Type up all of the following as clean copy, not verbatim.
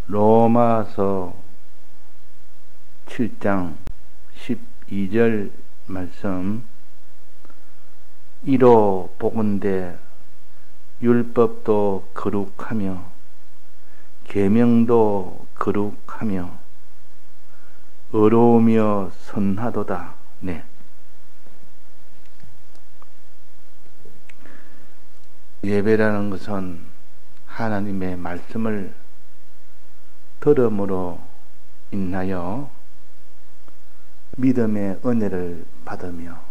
로마서 7장 12절 말씀. 이로 보건대 율법도 거룩하며 계명도 거룩하며 의로우며 선하도다. 네. 예배라는 것은 하나님의 말씀을 들음으로 인하여 믿음의 은혜를 받으며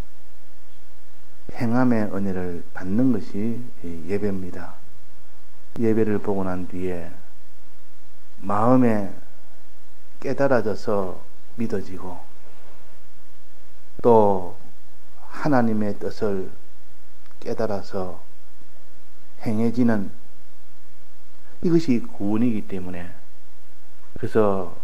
행함의 은혜를 받는 것이 예배입니다. 예배를 보고 난 뒤에 마음에 깨달아져서 믿어지고 또 하나님의 뜻을 깨달아서 행해지는 이것이 구원이기 때문에, 그래서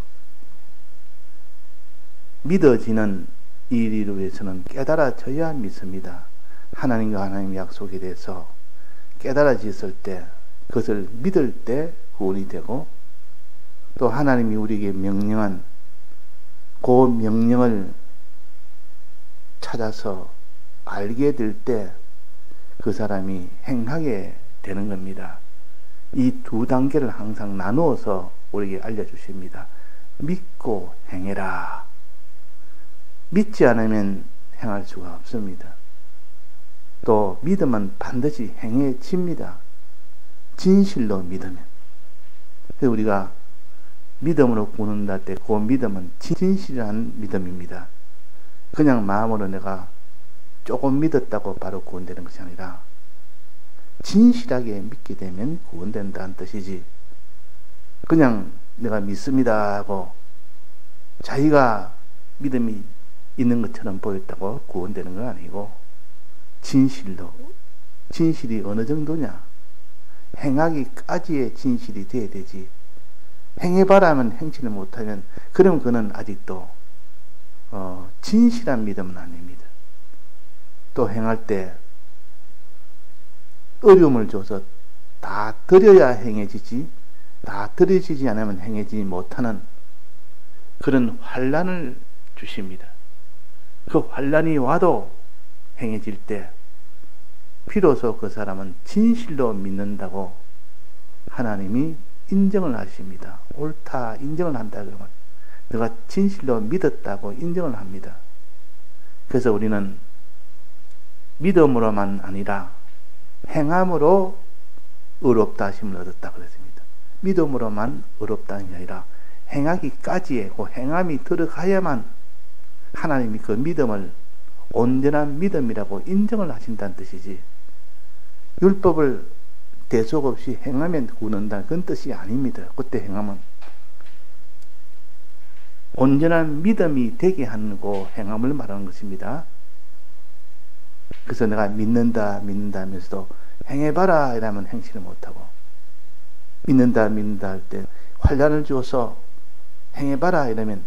믿어지는 일을 위해서는 깨달아져야 믿습니다. 하나님과 하나님의 약속에 대해서 깨달아졌을 때, 그것을 믿을 때 구원이 되고, 또 하나님이 우리에게 명령한 그 명령을 찾아서 알게 될 때 그 사람이 행하게 되는 겁니다. 이 두 단계를 항상 나누어서 우리에게 알려주십니다. 믿고 행해라. 믿지 않으면 행할 수가 없습니다. 또 믿으면 반드시 행해집니다. 진실로 믿으면. 그래서 우리가 믿음으로 구원한다 할 때 그 믿음은 진실한 믿음입니다. 그냥 마음으로 내가 조금 믿었다고 바로 구원되는 것이 아니라 진실하게 믿게 되면 구원된다는 뜻이지, 그냥 내가 믿습니다 하고 자기가 믿음이 있는 것처럼 보였다고 구원되는 건 아니고, 진실이 어느 정도냐, 행하기까지의 진실이 돼야 되지. 행해봐라면 행치를 못하면 그러면 그는 아직도 진실한 믿음은 아닙니다. 또 행할 때 어려움을 줘서 다 드려야 행해지지, 다 드려지지 않으면 행해지지 못하는 그런 환난을 주십니다. 그 환난이 와도 행해질 때 비로소 그 사람은 진실로 믿는다고 하나님이 인정을 하십니다. 옳다 인정을 한다 그러면 내가 진실로 믿었다고 인정을 합니다. 그래서 우리는 믿음으로만 아니라 행함으로 의롭다 하심을 얻었다 그랬습니다. 믿음으로만 의롭다는 게 아니라 행하기까지의 그 행함이 들어가야만 하나님이 그 믿음을 온전한 믿음이라고 인정을 하신다는 뜻이지, 율법을 대속 없이 행하면 구원한다는 그런 뜻이 아닙니다. 그때 행함은 온전한 믿음이 되게 하는 그 행함을 말하는 것입니다. 그래서 내가 믿는다 하면서도 행해봐라 이러면 행치를 못하고, 믿는다 할 때 환난을 주어서 행해봐라 이러면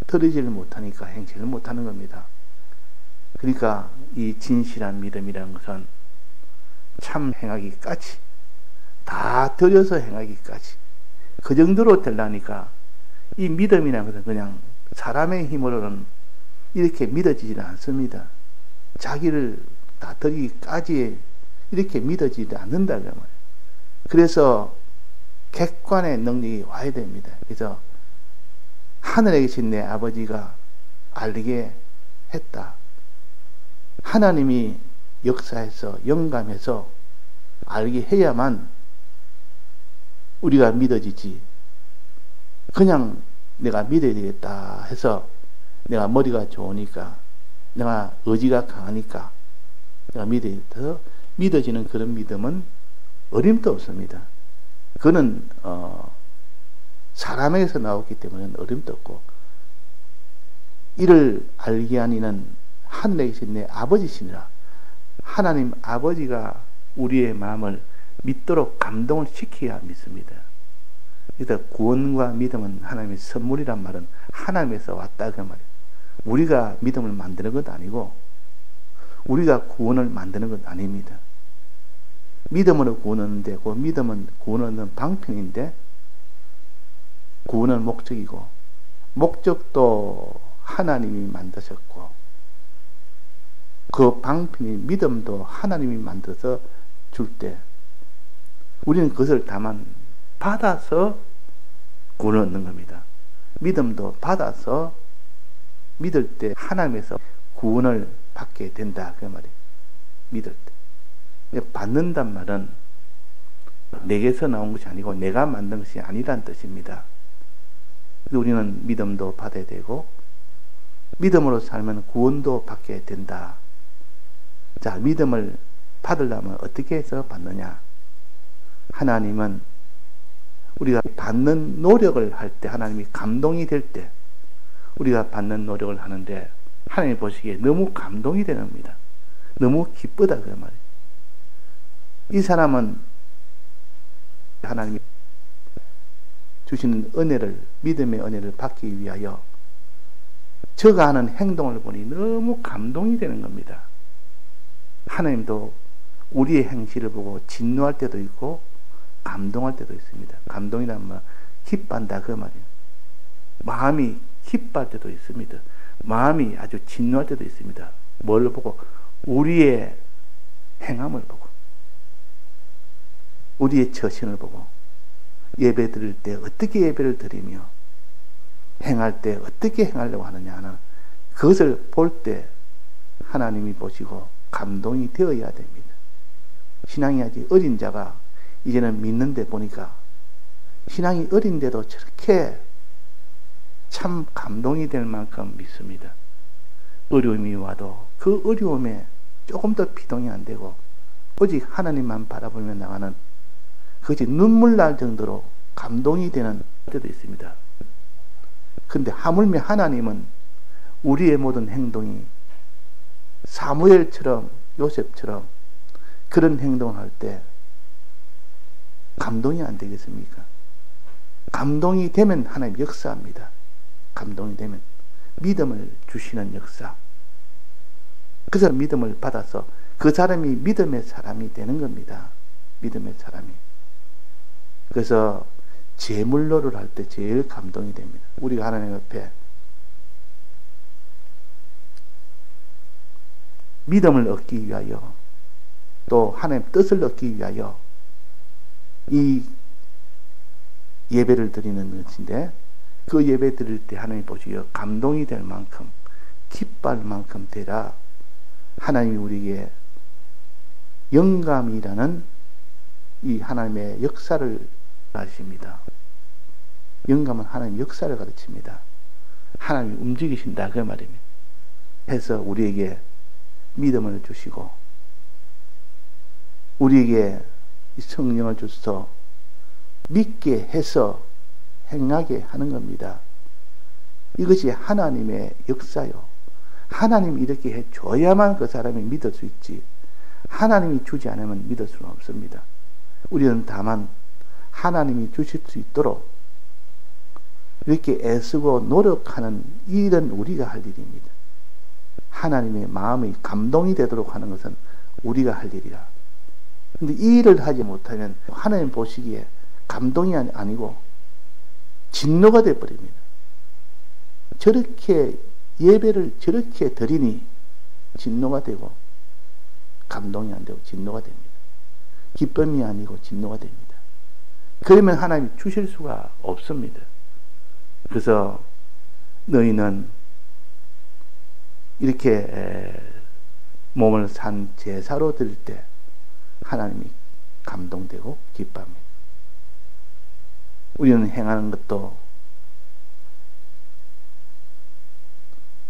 들이지를 못하니까 행치를 못하는 겁니다. 그러니까 이 진실한 믿음이라는 것은 참 행하기까지, 다 들여서 행하기까지, 그 정도로 되려니까 이 믿음이라는 것은 그냥 사람의 힘으로는 이렇게 믿어지지 않습니다. 자기를 다 드리기까지 이렇게 믿어지지 않는다 그 말이에요. 그래서 객관의 능력이 와야 됩니다. 그래서 하늘에 계신 내 아버지가 알게 했다. 하나님이 역사해서 영감해서 알게 해야만 우리가 믿어지지, 그냥 내가 믿어야 되겠다 해서 내가 머리가 좋으니까, 내가 의지가 강하니까 내가 믿어야 믿어지는 그런 믿음은 어림도 없습니다. 그는 사람에게서 나왔기 때문에 어림도 없고, 이를 알게 하니는 하늘에 계신 내 아버지시니라. 하나님 아버지가 우리의 마음을 믿도록 감동을 시켜야 믿습니다. 그래서 구원과 믿음은 하나님의 선물이란 말은 하나님에서 왔다 그 말이에요. 우리가 믿음을 만드는 것 아니고 우리가 구원을 만드는 것 아닙니다. 믿음으로 구원하는데 그 믿음은 구원하는 방편인데 구원은 목적이고 목적도 하나님이 만드셨고 그 방편인 믿음도 하나님이 만들어서 줄 때 우리는 그것을 다만 받아서 구원을 얻는 겁니다. 믿음도 받아서 믿을 때 하나님에서 구원을 받게 된다 그 말이에요. 믿을 때. 받는단 말은 내게서 나온 것이 아니고 내가 만든 것이 아니란 뜻입니다. 우리는 믿음도 받아야 되고 믿음으로 살면 구원도 받게 된다. 자, 믿음을 받으려면 어떻게 해서 받느냐? 하나님은 우리가 받는 노력을 할 때 하나님이 감동이 될 때 우리가 받는 노력을 하는데 하나님 보시기에 너무 감동이 되는 겁니다. 너무 기쁘다 그 말이에요. 이 사람은 하나님이 주시는 은혜를, 믿음의 은혜를 받기 위하여 저가 하는 행동을 보니 너무 감동이 되는 겁니다. 하나님도 우리의 행실을 보고 진노할 때도 있고 감동할 때도 있습니다. 감동이란 말, 기뻐한다 그 말이에요. 마음이 기뻐할 때도 있습니다. 마음이 아주 진노할 때도 있습니다. 뭘 보고? 우리의 행함을 보고 우리의 처신을 보고 예배 드릴 때 어떻게 예배를 드리며 행할 때 어떻게 행하려고 하느냐 하는 그것을 볼 때 하나님이 보시고 감동이 되어야 됩니다. 신앙이 아직 어린 자가 이제는 믿는데 보니까 신앙이 어린데도 저렇게 참 감동이 될 만큼 믿습니다. 어려움이 와도 그 어려움에 조금 더 비동이 안 되고 오직 하나님만 바라보며 나가는 그것이 눈물 날 정도로 감동이 되는 때도 있습니다. 근데 하물며 하나님은 우리의 모든 행동이 사무엘처럼 요셉처럼 그런 행동을 할 때 감동이 안 되겠습니까? 감동이 되면 하나님 역사합니다. 감동이 되면 믿음을 주시는 역사. 그 사람 믿음을 받아서 그 사람이 믿음의 사람이 되는 겁니다. 믿음의 사람이. 그래서 제물로를 할 때 제일 감동이 됩니다. 우리가 하나님 옆에 믿음을 얻기 위하여 또 하나님 뜻을 얻기 위하여 이 예배를 드리는 것인데 그 예배 드릴 때 하나님 보시기에 감동이 될 만큼 기뻐할 만큼 되라 하나님이 우리에게 영감이라는 이 하나님의 역사를 가르칩니다. 영감은 하나님 역사를 가르칩니다. 하나님이 움직이신다 그 말입니다. 해서 우리에게 믿음을 주시고 우리에게 성령을 주셔서 믿게 해서 행하게 하는 겁니다. 이것이 하나님의 역사요. 하나님이 이렇게 해줘야만 그 사람이 믿을 수 있지 하나님이 주지 않으면 믿을 수는 없습니다. 우리는 다만 하나님이 주실 수 있도록 이렇게 애쓰고 노력하는 일은 우리가 할 일입니다. 하나님의 마음이 감동이 되도록 하는 것은 우리가 할 일이라. 근데 이 일을 하지 못하면 하나님 보시기에 감동이 아니고 진노가 되어버립니다. 저렇게 예배를 저렇게 드리니 진노가 되고 감동이 안 되고 진노가 됩니다. 기쁨이 아니고 진노가 됩니다. 그러면 하나님이 주실 수가 없습니다. 그래서 너희는 이렇게 몸을 산 제사로 드릴 때 하나님이 감동되고 기뻐합니다. 우리는 행하는 것도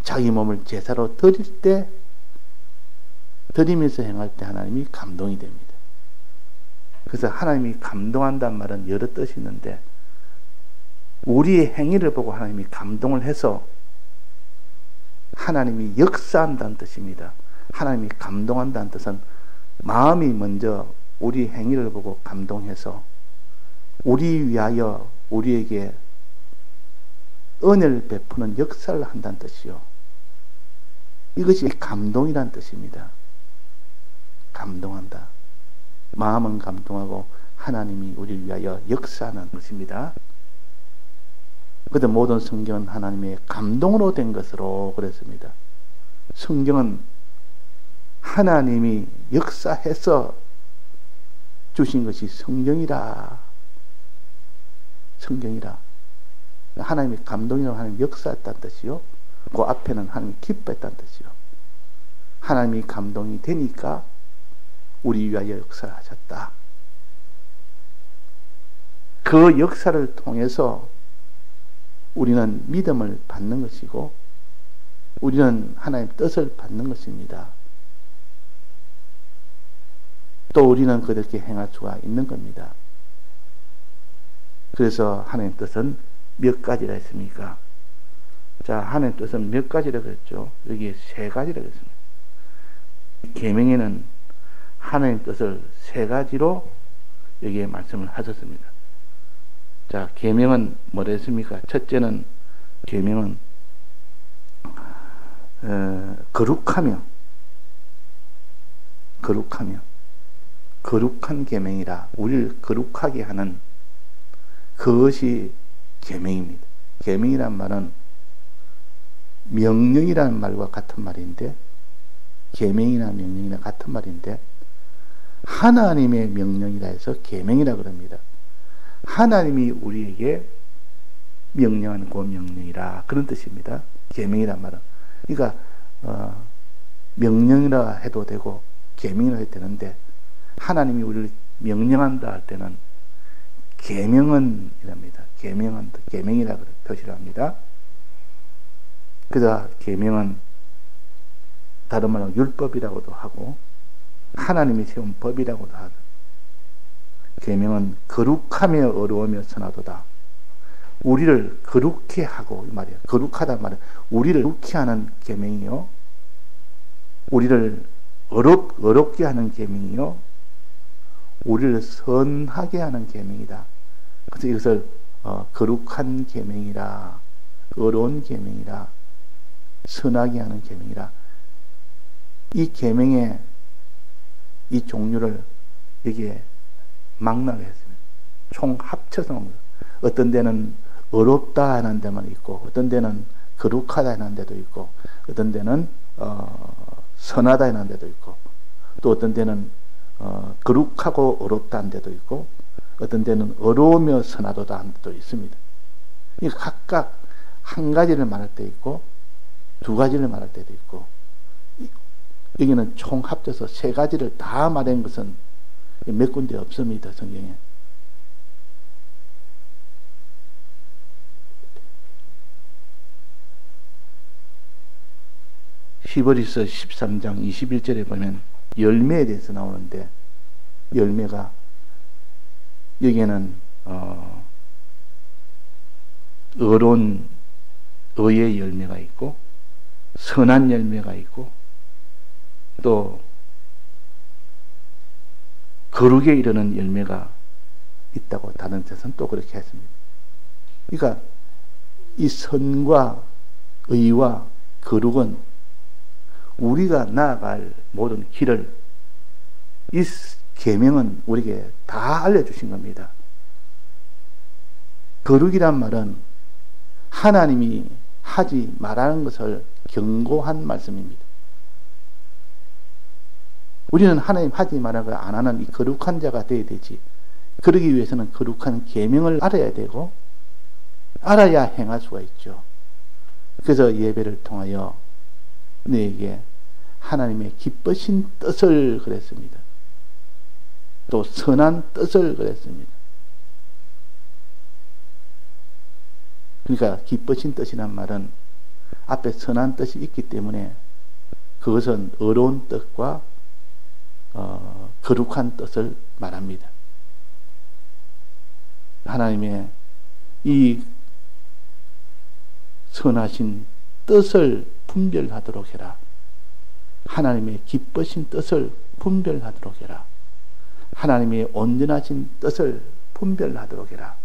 자기 몸을 제사로 드릴 때 드리면서 행할 때 하나님이 감동이 됩니다. 그래서 하나님이 감동한다는 말은 여러 뜻이 있는데 우리의 행위를 보고 하나님이 감동을 해서 하나님이 역사한다는 뜻입니다. 하나님이 감동한다는 뜻은 마음이 먼저 우리 행위를 보고 감동해서 우리 위하여 우리에게 은혜를 베푸는 역사를 한다는 뜻이요. 이것이 감동이란 뜻입니다. 감동한다. 마음은 감동하고 하나님이 우리를 위하여 역사하는 것입니다. 그때 모든 성경은 하나님의 감동으로 된 것으로 그랬습니다. 성경은 하나님이 역사해서 주신 것이 성경이라. 성경이라. 하나님의 감동이라고 하나님 역사했다는 뜻이요. 그 앞에는 하나님이 기뻐했다는 뜻이요. 하나님이 감동이 되니까 우리 위하여 역사를 하셨다. 그 역사를 통해서 우리는 믿음을 받는 것이고 우리는 하나님의 뜻을 받는 것입니다. 또 우리는 그렇게 행할 수가 있는 겁니다. 그래서 하나님의 뜻은 몇 가지라 했습니까? 자, 하나님의 뜻은 몇 가지라 그랬죠? 여기 세 가지라 그랬습니다. 계명에는 하나님의 뜻을 세 가지로 여기에 말씀을 하셨습니다. 자, 계명은 뭐라 했습니까? 첫째는 계명은 거룩하며 거룩한 계명이라. 우리를 거룩하게 하는 그것이 계명입니다. 계명이란 말은 명령이라는 말과 같은 말인데, 계명이나 명령이나 같은 말인데 하나님의 명령이라 해서 계명이라 그럽니다. 하나님이 우리에게 명령하는 그 명령이라, 그런 뜻입니다. 계명이란 말은. 그러니까 명령이라 해도 되고 계명이라 해도 되는데, 하나님이 우리를 명령한다 할 때는 계명은 이랍니다. 계명이라 표시를 합니다. 그래서 계명은 다른 말로 율법이라고도 하고 하나님이 세운 법이라고도 하죠. 계명은 거룩하며 어려우며 선하도다. 우리를 거룩해 하고, 이 말이야. 거룩하단 말은 우리를 거룩해 하는 계명이요, 우리를 어렵게 하는 계명이요, 우리를 선하게 하는 계명이다. 그래서 이것을 거룩한 계명이라, 어려운 계명이라, 선하게 하는 계명이라. 이 계명의 이 종류를 여기에 망라를 했습니다. 총 합쳐서 놓은 거예요. 어떤 데는 어렵다 하는 데만 있고, 어떤 데는 거룩하다 하는 데도 있고, 어떤 데는 선하다 하는 데도 있고, 또 어떤 데는 거룩하고 어렵다 하는 데도 있고, 어떤 데는 어려우며 선하도다 하는 데도 있습니다. 이 각각 한 가지를 말할 때 있고 두 가지를 말할 때도 있고, 여기는 총 합쳐서 세 가지를 다 말한 것은 몇 군데 없습니다, 성경에. 히브리서 13장 21절에 보면 열매에 대해서 나오는데, 열매가 여기에는 의로운 의의 열매가 있고, 선한 열매가 있고, 또 거룩에 이르는 열매가 있다고 다른 뜻은 또 그렇게 했습니다. 그러니까 이 선과 의와 거룩은 우리가 나아갈 모든 길을 이 계명은 우리에게 다 알려주신 겁니다. 거룩이란 말은 하나님이 하지 말라는 것을 경고한 말씀입니다. 우리는 하나님 하지 말라는 걸 안 하는 이 거룩한 자가 되어야 되지. 그러기 위해서는 거룩한 계명을 알아야 되고, 알아야 행할 수가 있죠. 그래서 예배를 통하여 너에게 하나님의 기쁘신 뜻을 그랬습니다. 또 선한 뜻을 그랬습니다. 그러니까 기쁘신 뜻이란 말은 앞에 선한 뜻이 있기 때문에 그것은 어려운 뜻과 거룩한 뜻을 말합니다. 하나님의 이 선하신 뜻을 분별하도록 해라. 하나님의 기쁘신 뜻을 분별하도록 해라. 하나님의 온전하신 뜻을 분별하도록 해라.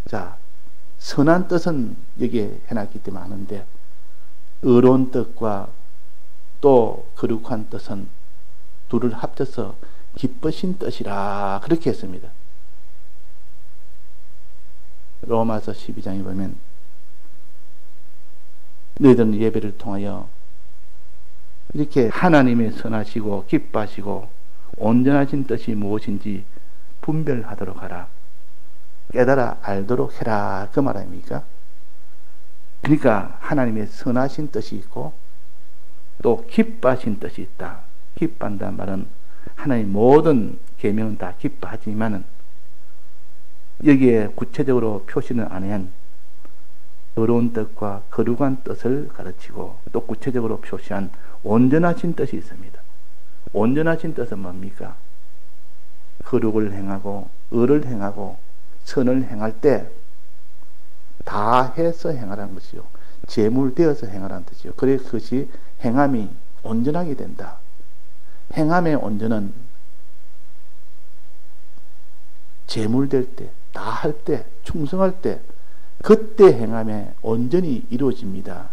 자, 선한 뜻은 여기에 해놨기 때문에 아는데, 의로운 뜻과 또 거룩한 뜻은 둘을 합쳐서 기쁘신 뜻이라 그렇게 했습니다. 로마서 12장에 보면 너희들은 예배를 통하여 이렇게 하나님의 선하시고 기뻐하시고 온전하신 뜻이 무엇인지 분별하도록 하라. 깨달아 알도록 해라. 그 말 아닙니까? 그러니까 하나님의 선하신 뜻이 있고 또 기뻐하신 뜻이 있다. 기뻐한다는 말은 하나님 모든 계명은 다 기뻐하지만은 여기에 구체적으로 표시는 안 한 더러운 뜻과 거룩한 뜻을 가르치고 또 구체적으로 표시한 온전하신 뜻이 있습니다. 온전하신 뜻은 뭡니까? 거룩을 행하고 의를 행하고 선을 행할 때 다 해서 행하라는 것이요. 제물되어서 행하라는 뜻이요. 그래 그것이 행함이 온전하게 된다. 행함의 온전은 제물될 때, 다 할 때, 충성할 때 그때 행함에 온전히 이루어집니다.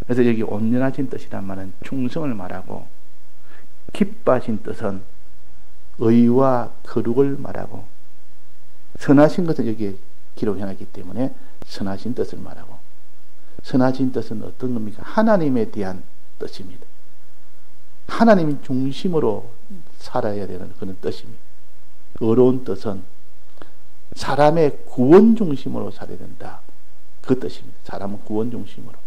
그래서 여기 온전하신 뜻이란 말은 충성을 말하고 기뻐하신 뜻은 의와 거룩을 말하고 선하신 것은 여기에 기록해놨기 때문에 선하신 뜻을 말하고 선하신 뜻은 어떤 겁니까? 하나님에 대한 뜻입니다. 하나님 중심으로 살아야 되는 그런 뜻입니다. 의로운 뜻은 사람의 구원 중심으로 살아야 된다. 그 뜻입니다. 사람은 구원 중심으로.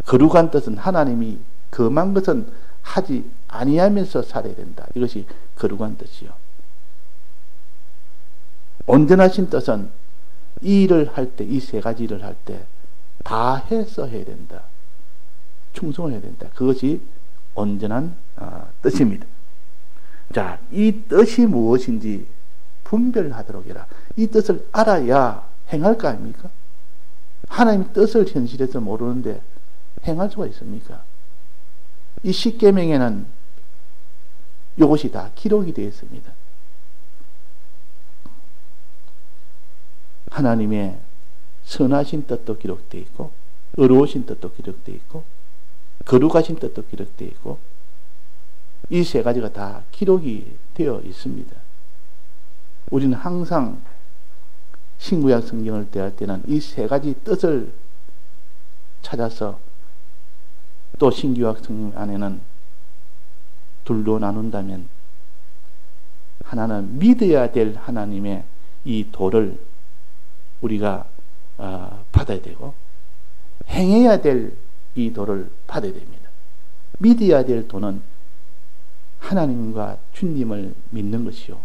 거룩한 뜻은 하나님이 금한 것은 하지 아니하면서 살아야 된다. 이것이 거룩한 뜻이요. 온전하신 뜻은 이 일을 할 때, 이 세 가지 일을 할 때 다 해서 해야 된다. 충성을 해야 된다. 그것이 온전한 뜻입니다. 자, 이 뜻이 무엇인지 분별하도록 해라. 이 뜻을 알아야 행할 거 아닙니까? 하나님의 뜻을 현실에서 모르는데 행할 수가 있습니까? 이 십계명에는 이것이 다 기록이 되어 있습니다. 하나님의 선하신 뜻도 기록되어 있고 의로우신 뜻도 기록되어 있고 거룩하신 뜻도 기록되어 있고 이 세 가지가 다 기록이 되어 있습니다. 우리는 항상 신구약 성경을 대할 때는 이 세 가지 뜻을 찾아서 또 신구약 성경 안에는 둘로 나눈다면 하나는 믿어야 될 하나님의 이 도를 우리가 받아야 되고 행해야 될 이 도를 받아야 됩니다. 믿어야 될 도는 하나님과 주님을 믿는 것이요.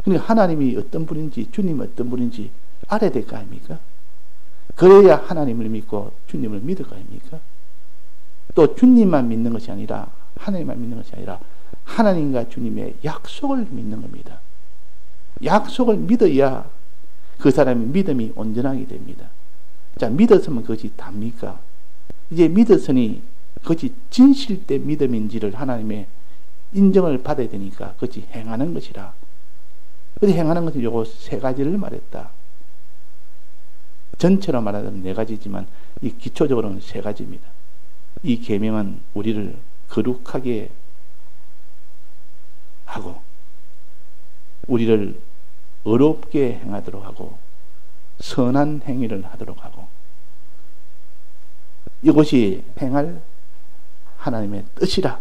그러니까 하나님이 어떤 분인지 주님이 어떤 분인지 알아야 될 거 아닙니까? 그래야 하나님을 믿고 주님을 믿을 거 아닙니까? 또 주님만 믿는 것이 아니라 하나님만 믿는 것이 아니라 하나님과 주님의 약속을 믿는 겁니다. 약속을 믿어야 그 사람의 믿음이 온전하게 됩니다. 자, 믿었으면 그것이 답니까? 이제 믿었으니 그것이 진실된 믿음인지를 하나님의 인정을 받아야 되니까 그것이 행하는 것이라. 그래서 행하는 것은 요거 세 가지를 말했다. 전체로 말하자면 네 가지지만 이 기초적으로는 세 가지입니다. 이 계명은 우리를 거룩하게 하고 우리를 의롭게 행하도록 하고 선한 행위를 하도록 하고 이것이 행할 하나님의 뜻이라.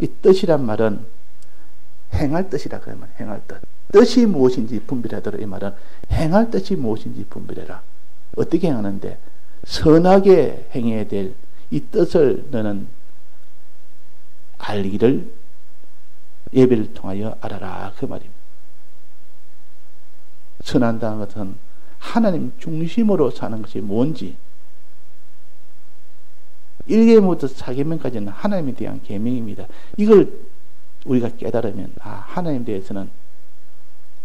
이 뜻이란 말은 행할 뜻이라 그러면 행할 뜻. 뜻이 무엇인지 분별하도록 이 말은 행할 뜻이 무엇인지 분별해라. 어떻게 행하는데 선하게 행해야 될 이 뜻을 너는 알기를 예배를 통하여 알아라 그 말입니다. 선한다는 것은 하나님 중심으로 사는 것이 뭔지 1계명부터 4계명까지는 하나님에 대한 계명입니다. 이걸 우리가 깨달으면 하나님에 대해서는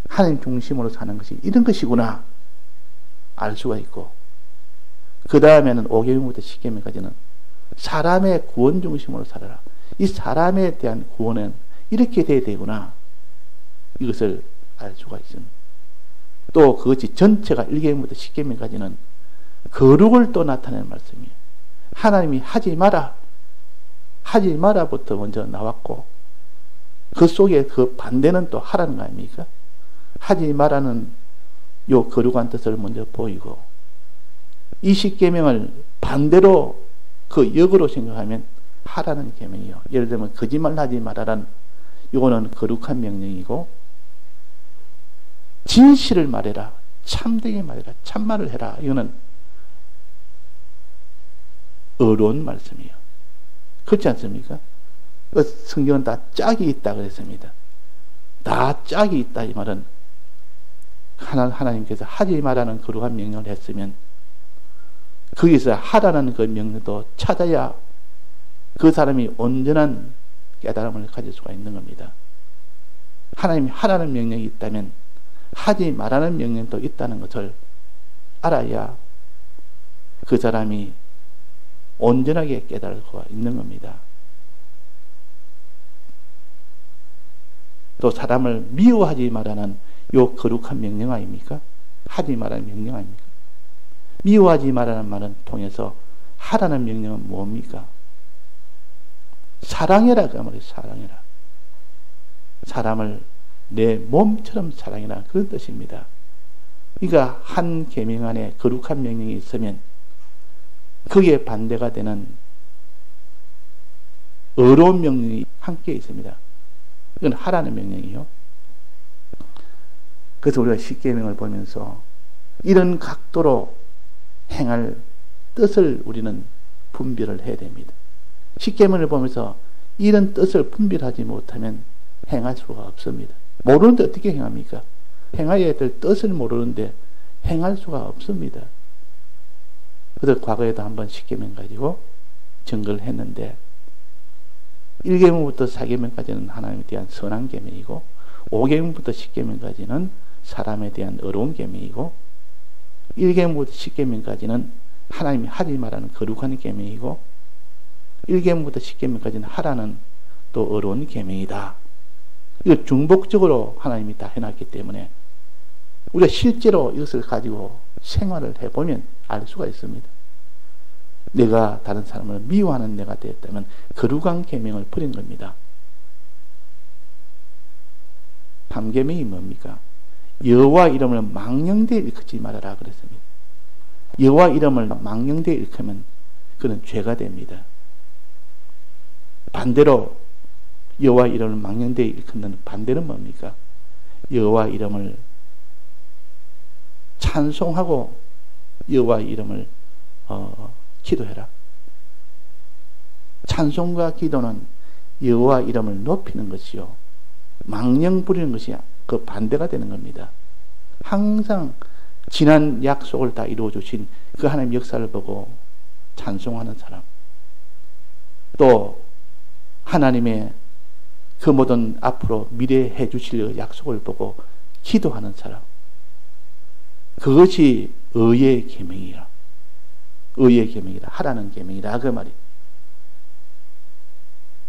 하나님 중심으로 사는 것이 이런 것이구나 알 수가 있고 그 다음에는 5계명부터 10계명까지는 사람의 구원 중심으로 살아라. 이 사람에 대한 구원은 이렇게 돼야 되구나 이것을 알 수가 있습니다. 또 그것이 전체가 1계명부터 10계명까지는 거룩을 또 나타내는 말씀이에요. 하나님이 하지 마라부터 먼저 나왔고 그 속에 그 반대는 또 하라는 거 아닙니까? 하지 말라는 요 거룩한 뜻을 먼저 보이고, 이 십계명을 반대로 그 역으로 생각하면 하라는 계명이요. 예를 들면 거짓말하지 말아라는 이거는 거룩한 명령이고, 진실을 말해라, 참되게 말해라, 참말을 해라, 이거는 어려운 말씀이에요. 그렇지 않습니까? 성경은 다 짝이 있다 그랬습니다. 다 짝이 있다 이 말은 하나님께서 하지 말라는 거룩한 명령을 했으면 거기서 하라는 그 명령도 찾아야 그 사람이 온전한 깨달음을 가질 수가 있는 겁니다. 하나님이 하라는 명령이 있다면 하지 말라는 명령도 있다는 것을 알아야 그 사람이 온전하게 깨달을 수가 있는 겁니다. 또 사람을 미워하지 말라는 요 거룩한 명령 아닙니까? 하지 말라는 명령 아닙니까? 미워하지 말라는 말은 통해서 하라는 명령은 뭡니까? 사랑해라 그 말이에요. 사랑해라. 사람을 내 몸처럼 사랑해라 그런 뜻입니다. 그러니까 한 계명 안에 거룩한 명령이 있으면 거기에 반대가 되는 어려운 명령이 함께 있습니다. 이건 하라는 명령이요. 그래서 우리가 십계명을 보면서 이런 각도로 행할 뜻을 우리는 분별을 해야 됩니다. 십계명을 보면서 이런 뜻을 분별하지 못하면 행할 수가 없습니다. 모르는데 어떻게 행합니까? 행해야 될 뜻을 모르는데 행할 수가 없습니다. 그래서 과거에도 한번 십계명 가지고 증거를 했는데 1계명부터 4계명까지는 하나님에 대한 선한 계명이고 5계명부터 10계명까지는 사람에 대한 어려운 계명이고 1계명부터 10계명까지는 하나님이 하지 말라는 거룩한 계명이고 1계명부터 10계명까지는 하라는 또 어려운 계명이다. 이거 중복적으로 하나님이 다 해놨기 때문에 우리가 실제로 이것을 가지고 생활을 해보면 알 수가 있습니다. 내가 다른 사람을 미워하는 내가 되었다면 거룩한 계명을 버린 겁니다. 3계명이 뭡니까? 여호와 이름을 망령되이 일컫지 말아라 그랬습니다. 여호와 이름을 망령되이 일컫으면 그는 죄가 됩니다. 반대로 여호와 이름을 망령되이 일컫는 반대는 뭡니까? 여호와 이름을 찬송하고 여호와 이름을 기도해라. 찬송과 기도는 여호와 이름을 높이는 것이요 망령 부리는 것이 그 반대가 되는 겁니다. 항상 지난 약속을 다 이루어 주신 그 하나님 역사를 보고 찬송하는 사람, 또 하나님의 그 모든 앞으로 미래에 해 주실 약속을 보고 기도하는 사람, 그것이 의의 계명이라. 의의 계명이라, 하라는 계명이라 그 말이.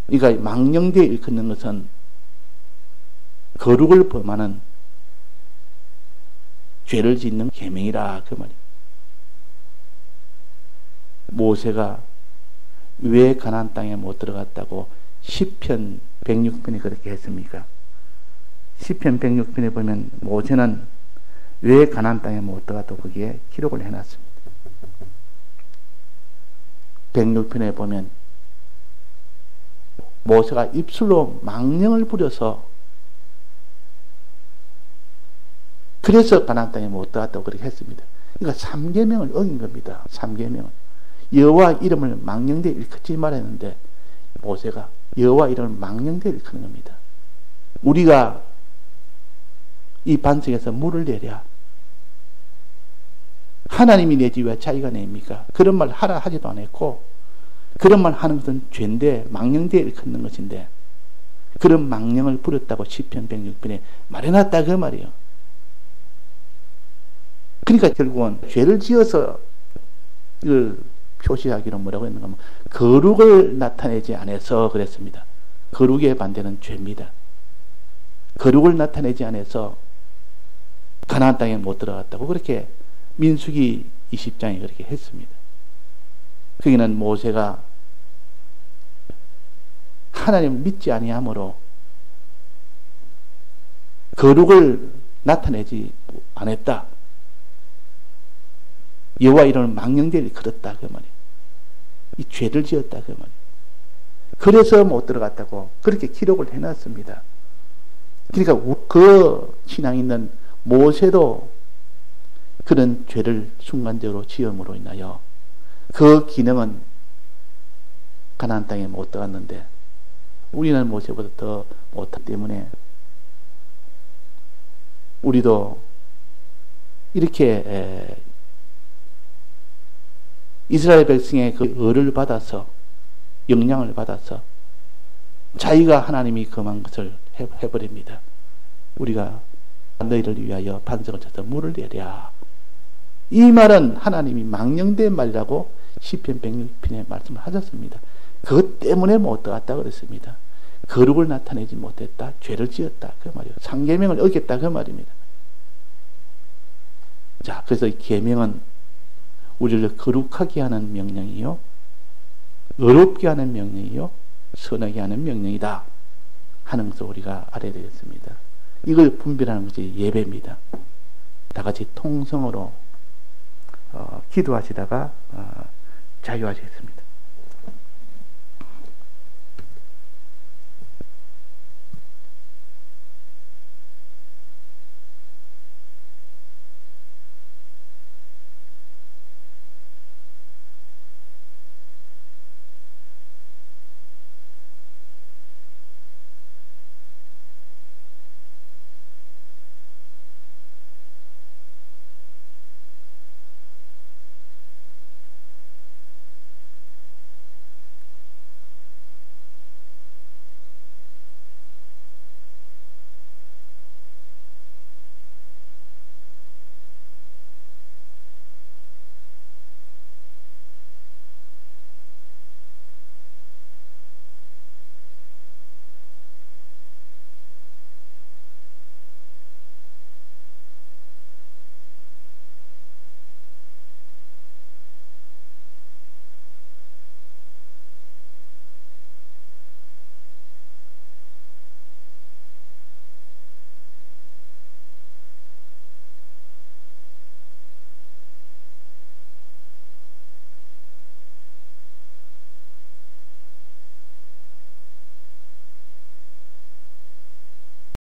그러니까 망령되이 일컫는 것은 거룩을 범하는 죄를 짓는 계명이라 그 말이. 모세가 왜 가나안 땅에 못 들어갔다고 시편 106편에 그렇게 했습니까? 시편 106편에 보면 모세는 왜 가나안 땅에 못 들어갔다고 거기에 기록을 해놨습니다. 106편에 보면 모세가 입술로 망령을 부려서 그래서 가나안 땅에 못 들어갔다고 그렇게 했습니다. 그러니까 3계명을 어긴 겁니다. 3계명은 여호와 이름을 망령되이 일컫지 말았는데 모세가 여호와 이름을 망령되이 일컫는 겁니다. 우리가 이 반석에서 물을 내랴, 하나님이 내지 왜 자기가 냅니까? 그런 말 하라 하지도 않았고, 그런 말 하는 것은 죄인데 망령되이 일컫는 것인데 그런 망령을 부렸다고 시편 106편에 말해놨다 그 말이에요. 그러니까 결국은 죄를 지어서 이걸 표시하기로 뭐라고 했는가 하면 거룩을 나타내지 않아서 그랬습니다. 거룩의 반대는 죄입니다. 거룩을 나타내지 않아서 가나안 땅에 못 들어갔다고 그렇게 민수기 20장에 그렇게 했습니다. 거기는 모세가 하나님을 믿지 아니하므로 거룩을 나타내지 않았다. 여호와 이름을 망령되이 걸었다 그 말이에요. 이 죄를 지었다 그 말이에요. 그래서 못 들어갔다고 그렇게 기록을 해놨습니다. 그러니까 그 신앙 있는 모세도 그런 죄를 순간적으로 지음으로 인하여 그 기능은 가나안 땅에 못 들어갔는데 우리는 모세보다 더 못하기 때문에 우리도 이렇게 이스라엘 백성의 그 의를 받아서 영향을 받아서 자기가 하나님이 금한 것을 해버립니다. 우리가 너희를 위하여 반석을 쳐서 물을 내랴. 이 말은 하나님이 망령된 말이라고 시편 106편에 말씀을 하셨습니다. 그것 때문에 못 들어갔다 그랬습니다. 거룩을 나타내지 못했다. 죄를 지었다. 그 말이에요. 상계명을 어겼다. 그 말입니다. 자, 그래서 이 계명은 우리를 거룩하게 하는 명령이요, 의롭게 하는 명령이요, 선하게 하는 명령이다 하는 것을 우리가 알아야 되겠습니다. 이걸 분별하는 것이 예배입니다. 다 같이 통성으로 기도하시다가 자유하시겠습니다.